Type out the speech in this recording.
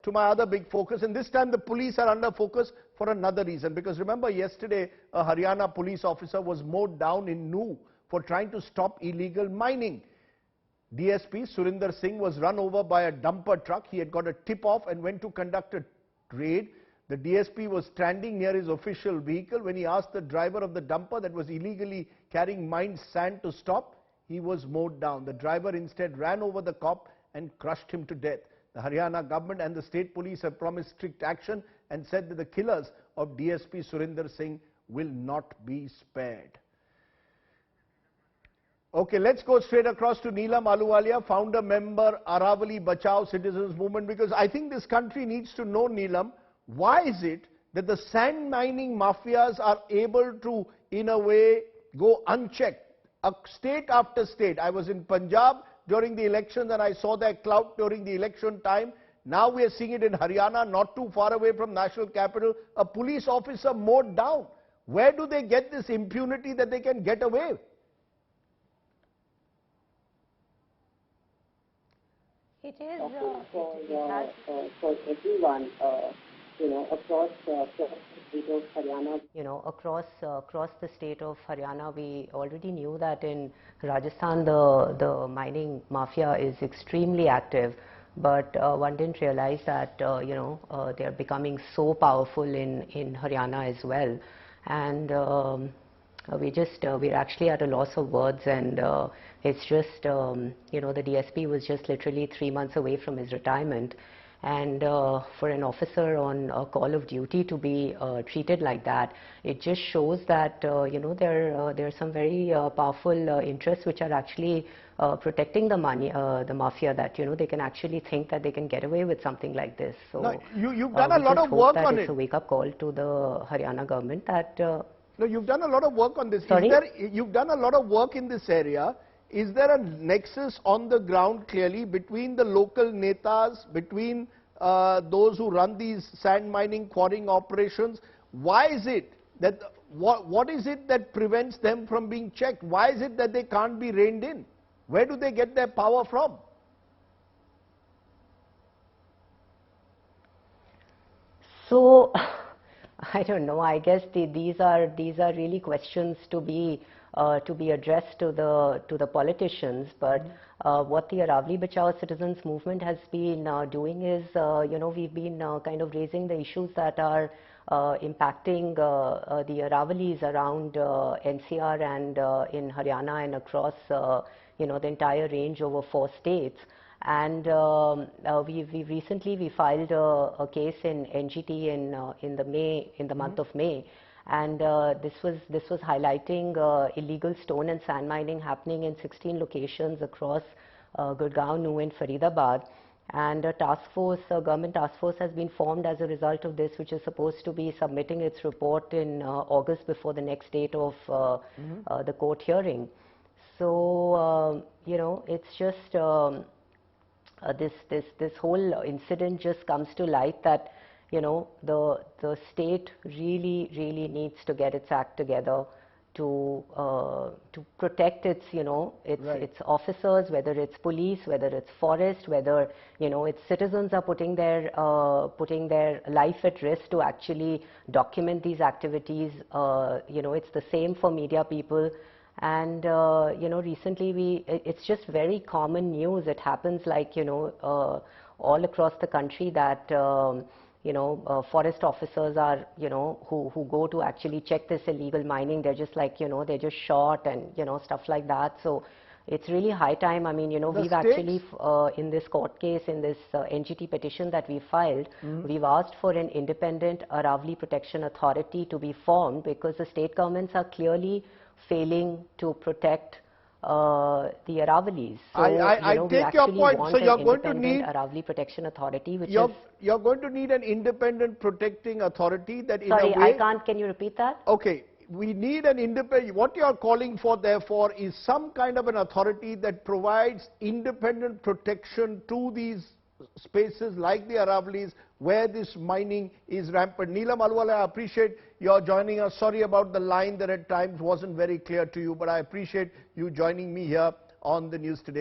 to my other big focus, and this time the police are under focus for another reason. Because remember, yesterday a Haryana police officer was mowed down in New for trying to stop illegal mining. DSP Surendra Singh was run over by a dumper truck. He had got a tip-off and went to conduct a raid. The DSP was standing near his official vehicle when he asked the driver of the dumper that was illegally carrying mined sand to stop. He was mowed down. The driver instead ran over the cop and crushed him to death. The Haryana government and the state police have promised strict action and said that the killers of DSP Surendra Singh will not be spared. Okay, let's go straight across to Neelam Ahluwalia, founder member, Aravali Bachao Citizens Movement, because I think this country needs to know, Neelam, why is it that the sand mining mafias are able to, in a way, go unchecked? State after state. I was in Punjab during the elections and I saw their clout during the election time. Now we are seeing it in Haryana, not too far away from national capital, a police officer mowed down. Where do they get this impunity that they can get away? It is for everyone, across the state of Haryana. Across the state of Haryana, we already knew that in Rajasthan the mining mafia is extremely active, but one didn't realize that they are becoming so powerful in Haryana as well, and we're actually at a loss of words, and it's just the DSP was just literally 3 months away from his retirement, and for an officer on a call of duty to be treated like that, it just shows that there are some very powerful interests which are actually protecting the mafia, that they can actually think that they can get away with something like this. So now, you've done a lot of work on it. It's a wake-up call to the Haryana government that. No, you've done a lot of work on this. Sorry? You've done a lot of work in this area. Is there a nexus on the ground clearly between the local netas, between those who run these sand mining, quarrying operations? Why is it that, what is it that prevents them from being checked? Why is it that they can't be reined in? Where do they get their power from? So, I don't know. I guess these are really questions to be addressed to the politicians. But what the Aravali Bachao Citizens Movement has been doing is, we've been kind of raising the issues that are impacting the Aravalis around NCR and in Haryana and across the entire range over 4 states. And we recently filed a case in NGT in the month of May, and this was highlighting illegal stone and sand mining happening in 16 locations across Gurgaon, New and Faridabad. And a government task force has been formed as a result of this, which is supposed to be submitting its report in August before the next date of the court hearing. So it's just. This whole incident just comes to light that the state really needs to get its act together to protect its its officers, whether it's police, whether it's forest, whether its citizens are putting their life at risk to actually document these activities. It's the same for media people. And recently it's just very common news. It happens like all across the country that forest officers are who go to actually check this illegal mining. They're just like they're just shot and stuff like that. So it's really high time. I mean we've actually in this court case, in this NGT petition that we filed, we've asked for an independent Aravali Protection Authority to be formed, because the state governments are clearly failing to protect the Aravalis. So, I take your point. So you're going to need Aravali Protection Authority, which you're going to need an independent protecting authority that in Sorry, a way. I can't. Can you repeat that? Okay, we need an independent. What you are calling for, therefore, is some kind of an authority that provides independent protection to these spaces like the Aravalis where this mining is rampant. Neelam Ahluwalia, I appreciate your joining us. Sorry about the line that at times wasn't very clear to you, but I appreciate you joining me here on the news today.